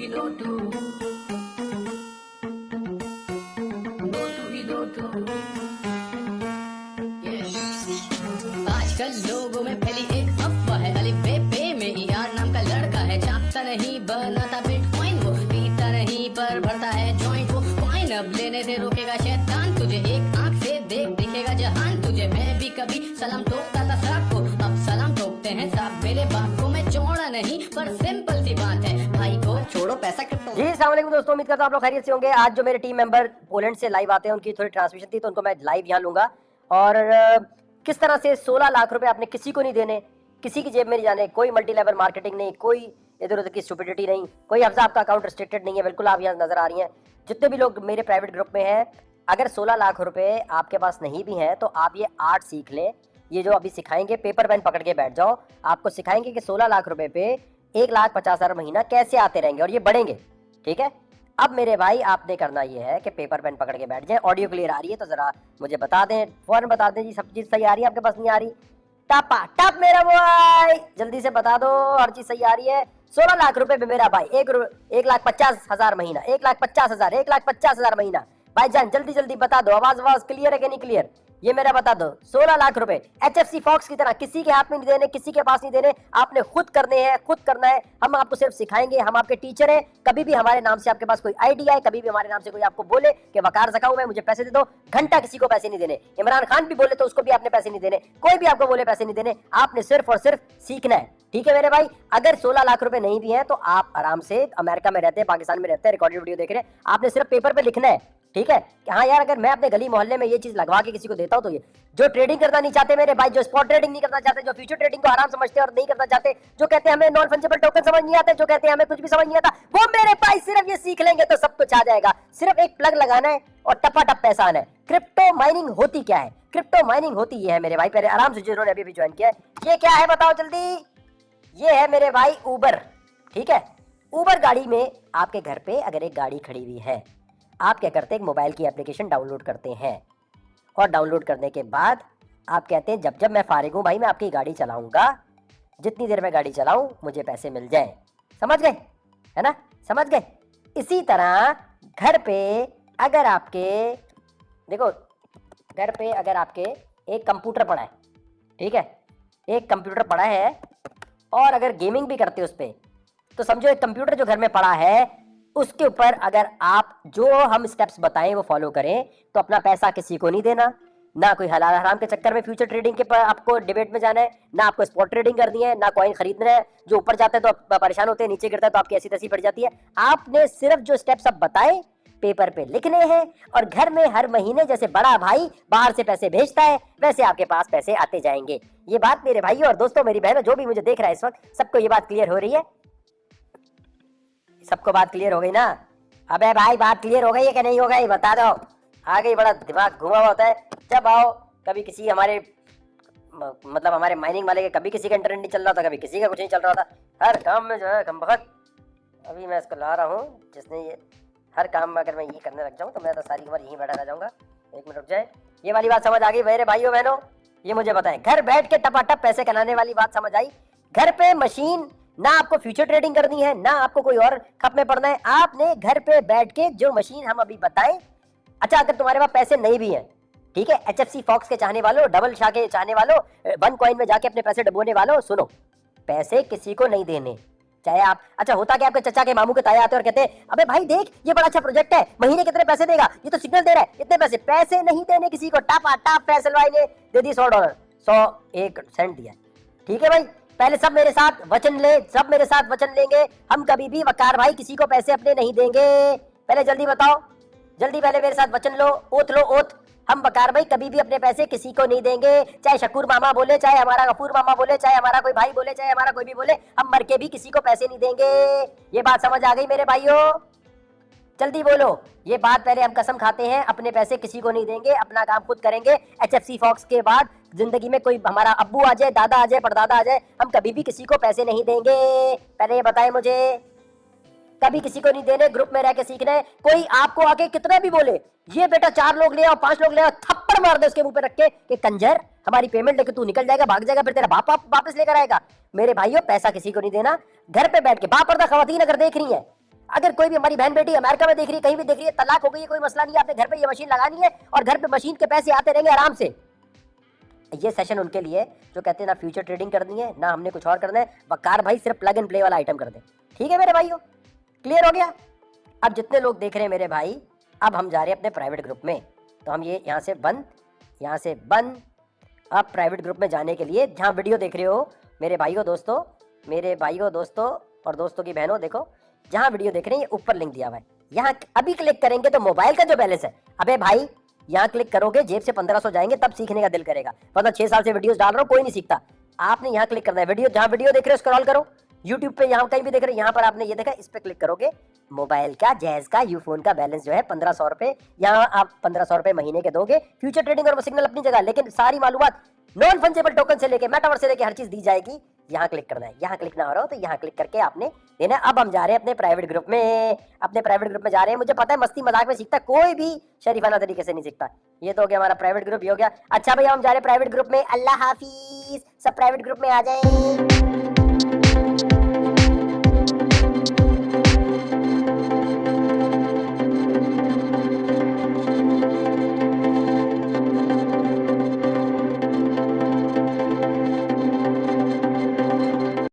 आजकल लोगों में फैली एक अफवाह है, अली पे में यार नाम का लड़का है, चाहता नहीं बनाता बिटकॉइन, वो पीता नहीं पर भरता है जॉइंट, वो कॉइन अब लेने से रोकेगा शैतान तुझे, एक आंख से देख दिखेगा जहान तुझे। मैं भी कभी सलाम ठोकता था सबको, अब सलाम ठोकते हैं सब मेरे बाप को। मैं चौड़ा नहीं पर सिंपल सी बात है, भाई को छोड़ो पैसा क्रिप्टो। जी अस्सलाम वालेकुम दोस्तों, उम्मीद करता हूं आप लोग खैरियत से होंगे। आज जो मेरे टीम मेंबर पोलैंड से लाइव आते हैं, उनकी थोड़ी ट्रांसमिशन थी तो उनको मैं लाइव यहाँ लूंगा। और किस तरह से 16 लाख रुपए आपने किसी को नहीं देने, किसी की जेब में नहीं जाने, कोई मल्टी लेवल मार्केटिंग नहीं, कोई इधर उधर की स्टुपिडिटी नहीं, कोई हफ्जा आपका अकाउंट रिस्ट्रिक्टेड नहीं है, बिल्कुल आप यहाँ नजर आ रही हैं। जितने भी लोग मेरे प्राइवेट ग्रुप में हैं, अगर 16 लाख रुपए आपके पास नहीं भी हैं तो आप ये आर्ट सीख लें। ये जो अभी सिखाएंगे, पेपर पेन पकड़ के बैठ जाओ, आपको सिखाएंगे कि 16 लाख रुपए पे 1,50,000 महीना कैसे आते रहेंगे और ये बढ़ेंगे। ठीक है, अब मेरे भाई आपने करना ये है कि पेपर पेन पकड़ के बैठ जाए। ऑडियो क्लियर आ रही है तो जरा मुझे बता दें, फौरन बता दें जी सब चीज सही आ रही है, आपके पास नहीं आ रही टपा टप मेरा भाई जल्दी से बता दो हर चीज सही आ रही है। 16 लाख रुपए पे मेरा भाई 1,50,000 महीना, 1,50,000, 1,50,000 महीना। भाई जान जल्दी जल्दी बता दो, आवाज क्लियर है कि नहीं क्लियर, ये मेरा बता दो। 16 लाख रुपए HFC फॉक्स की तरह किसी के हाथ में नहीं देने, किसी के पास नहीं देने, आपने खुद करने हैं, खुद करना है। हम आपको सिर्फ सिखाएंगे, हम आपके टीचर हैं। कभी भी हमारे नाम से आपके पास कोई आइडिया है, कभी भी हमारे नाम से कोई आपको बोले कि वकार सकाऊ मैं, मुझे पैसे दे दो, घंटा किसी को पैसे नहीं देने। इमरान खान भी बोले तो उसको भी आपने पैसे नहीं देने, कोई भी आपको बोले पैसे नहीं देने, आपने सिर्फ और सिर्फ सीखना है। ठीक है मेरे भाई, अगर 16 लाख रुपए नहीं भी हैं तो आप आराम से, अमेरिका में रहते हैं, पाकिस्तान में रहते हैं, रिकॉर्डेड वीडियो देख रहे हैं, आपने सिर्फ पेपर पे लिखना है। ठीक है कि हाँ यार, अगर मैं अपने गली मोहल्ले में ये चीज लगवा के किसी को देता हूँ तो ये जो ट्रेडिंग करना नहीं चाहते मेरे भाई, जो स्पॉट ट्रेडिंग नहीं करना चाहते, जो फ्यूचर ट्रेडिंग को आराम समझते हैं और नहीं करना चाहते, जो कहते हैं हमें नॉन फंजिबल टोकन समझ नहीं आता, जो कहते हैं हमें कुछ भी समझ नहीं आता, वो मेरे भाई सिर्फ ये सीख लेंगे तो सब कुछ आ जाएगा। सिर्फ एक प्लग लगाना है और टपाटप पैसा आना है। क्रिप्टो माइनिंग होती क्या है? क्रिप्टो माइनिंग होती ये है मेरे भाई, पहले आराम से जिन्होंने अभी ज्वाइन किया है, ये क्या है बताओ जल्दी। ये है मेरे भाई उबर। ठीक है, उबर गाड़ी में आपके घर पे अगर एक गाड़ी खड़ी हुई है, आप क्या करते हैं, एक मोबाइल की एप्लीकेशन डाउनलोड करते हैं और डाउनलोड करने के बाद आप कहते हैं जब जब मैं फारिग हूं भाई मैं आपकी गाड़ी चलाऊंगा, जितनी देर में गाड़ी चलाऊं मुझे पैसे मिल जाएं। समझ गए है ना, समझ गए। इसी तरह घर पे अगर आपके, देखो घर पे अगर आपके एक कंप्यूटर पड़ा है, ठीक है, एक कंप्यूटर पड़ा है और अगर गेमिंग भी करते उस पर, तो समझो एक कंप्यूटर जो घर में पड़ा है उसके ऊपर अगर आप जो हम स्टेप्स बताएं वो फॉलो करें तो अपना पैसा किसी को नहीं देना, ना कोई हलाल हराम के चक्कर में फ्यूचर ट्रेडिंग के पर आपको डिबेट में जाना है, ना आपको स्पॉट ट्रेडिंग करनी है, ना कॉइन खरीदना है। जो ऊपर जाते हैं तो परेशान होते हैं, नीचे गिरता है तो आपकी ऐसी तैसी पड़ जाती है। आपने सिर्फ जो स्टेप्स अब बताए पेपर पे लिखने हैं और घर में हर महीने जैसे बड़ा भाई बाहर से पैसे भेजता है वैसे आपके पास पैसे आते जाएंगे। ये बात मेरे भाई और दोस्तों, मेरी बहनों, जो भी मुझे देख रहा है इस वक्त, सबको ये बात क्लियर हो रही है? सबको बात क्लियर हो गई ना? अबे भाई बात क्लियर हो गई है कि नहीं हो गई बता दो। आ गई, बड़ा दिमाग घुमा हुआ होता है। जब आओ कभी किसी हमारे मतलब हमारे माइनिंग वाले के कभी किसी का इंटरनेट नहीं चल रहा था, कभी किसी का कुछ नहीं चल रहा था। हर काम में जो है कम वक्त, अभी मैं इसको ला रहा हूँ जिसने ये हर काम में, अगर मैं ये करने लग जाऊँ तो मैं तो सारी उम्र यहीं बैठा रह जाऊँगा। एक मिनट रुक जाए, ये वाली बात समझ आ गई मेरे भाइयों बहनों? ये मुझे बताएं, घर बैठ के टपाटप पैसे कमाने वाली बात समझ आई? घर पे मशीन, ना आपको फ्यूचर ट्रेडिंग करनी है, ना आपको कोई और खप में पड़ना है, आपने घर पे बैठ के जो मशीन हम अभी बताएं। अच्छा, अगर तुम्हारे पास पैसे नहीं भी हैं, ठीक है, HFC फॉक्स के चाहने वालों, डबल शाह के चाहने वालों, 1 कॉइन में जाके अपने पैसे डुबोने वालों, सुनो, पैसे किसी को नहीं देने। चाहे आप, अच्छा होता कि आपके चचा के मामू के ताया आते और कहते हैं अबे भाई देख ये बड़ा अच्छा प्रोजेक्ट है, महीने कितने पैसे देगा, ये तो सिग्नल दे रहा है, इतने पैसे। पैसे नहीं देने किसी को। टापा टाप फैसल भाई ने दे दी $100, 101 सेंट दिया। ठीक है भाई, पहले सब मेरे साथ वचन ले, सब मेरे साथ वचन लेंगे, हम कभी भी वकार भाई किसी को पैसे अपने नहीं देंगे। पहले जल्दी बताओ, जल्दी पहले मेरे साथ वचन लो, ओथ लो, ओथ। हम वकार भाई कभी भी अपने पैसे किसी को नहीं देंगे, चाहे शकूर मामा बोले, चाहे हमारा गफूर मामा बोले, चाहे हमारा कोई भाई बोले, चाहे हमारा कोई भी बोले, हम मर के भी किसी को पैसे नहीं देंगे। ये बात समझ आ गई मेरे भाइयों? जल्दी बोलो, ये बात पहले हम कसम खाते हैं, अपने पैसे किसी को नहीं देंगे, अपना काम खुद करेंगे। HFC फॉक्स के बाद जिंदगी में कोई हमारा अब्बू आ जाए, दादा आ जाए, परदादा आ जाए, हम कभी भी किसी को पैसे नहीं देंगे। पहले ये बताएं मुझे, कभी किसी को नहीं देने, ग्रुप में रह के सीखना है। कोई आपको आके कितना भी बोले, ये बेटा 4 लोग ले आओ, 5 लोग ले आओ, थप्पड़ मार दे उसके मुंह पे रख के कि कंजर हमारी पेमेंट लेके तू निकल जाएगा, भाग जाएगा, फिर तेरा बाप वापस लेकर आएगा। मेरे भाइयों पैसा किसी को नहीं देना। घर पे बैठ के बापर्दा खवातीन अगर देख रही है, अगर कोई भी हमारी बहन बेटी अमेरिका में देख रही है, कहीं भी देख रही है, तलाक हो गई है, कोई मसला नहीं है, आपने घर पे ये मशीन लगानी है और घर पे मशीन के पैसे आते रहेंगे आराम से। ये सेशन उनके लिए जो कहते हैं ना फ्यूचर ट्रेडिंग करनी है ना हमने कुछ और करना है, वकार भाई सिर्फ प्लग एंड प्ले वाला आइटम कर दे। ठीक है मेरे भाइयों, क्लियर हो गया। अब जितने लोग देख रहे हैं मेरे भाई, अब हम जा रहे हैं अपने प्राइवेट ग्रुप में। तो हम ये यहाँ से बंद, यहाँ से बंद। अब प्राइवेट ग्रुप में जाने के लिए जहाँ वीडियो देख रहे हो मेरे भाइयों दोस्तों, मेरे भाइयों दोस्तों और दोस्तों की बहनों, देखो जहाँ वीडियो देख रहे हैं ये ऊपर लिंक दिया हुआ है, यहाँ अभी क्लिक करेंगे तो मोबाइल का जो बैलेंस है, अबे भाई यहाँ क्लिक करोगे जेब से 1500 जाएंगे तब सीखने का दिल करेगा, वरना 6 साल से वीडियोस डाल रहा हूँ कोई नहीं सीखता। आपने यहाँ क्लिक करना है, वीडियो जहाँ वीडियो देख रहे हो स्क्रॉल करो, यूट्यूब पे यहाँ कहीं भी देख रहे हो, यहाँ पर आपने ये देखा, इस पे क्लिक करोगे, मोबाइल का जैज का यूफोन का बैलेंस जो है 1500 रुपए, यहाँ आप 1500 रुपए महीने के दोगे। फ्यूचर ट्रेडिंग और सिग्नल अपनी जगह, लेकिन सारी मालूमात नॉन फंजेबल टोकन से लेके मेटावर्स से लेके हर चीज दी जाएगी। यहाँ क्लिक करना है, यहाँ क्लिक ना हो रहा हो तो यहाँ क्लिक करके आपने देना। अब हम जा रहे हैं अपने प्राइवेट ग्रुप में, अपने प्राइवेट ग्रुप में जा रहे हैं। मुझे पता है मस्ती मजाक में सीखता कोई भी शरीफाना तरीके से नहीं सीखता। ये तो हो गया हमारा प्राइवेट ग्रुप, ये हो गया। अच्छा भैया हम जा रहे हैं प्राइवेट ग्रुप में, अल्लाह हाफिज, सब प्राइवेट ग्रुप में आ जाए।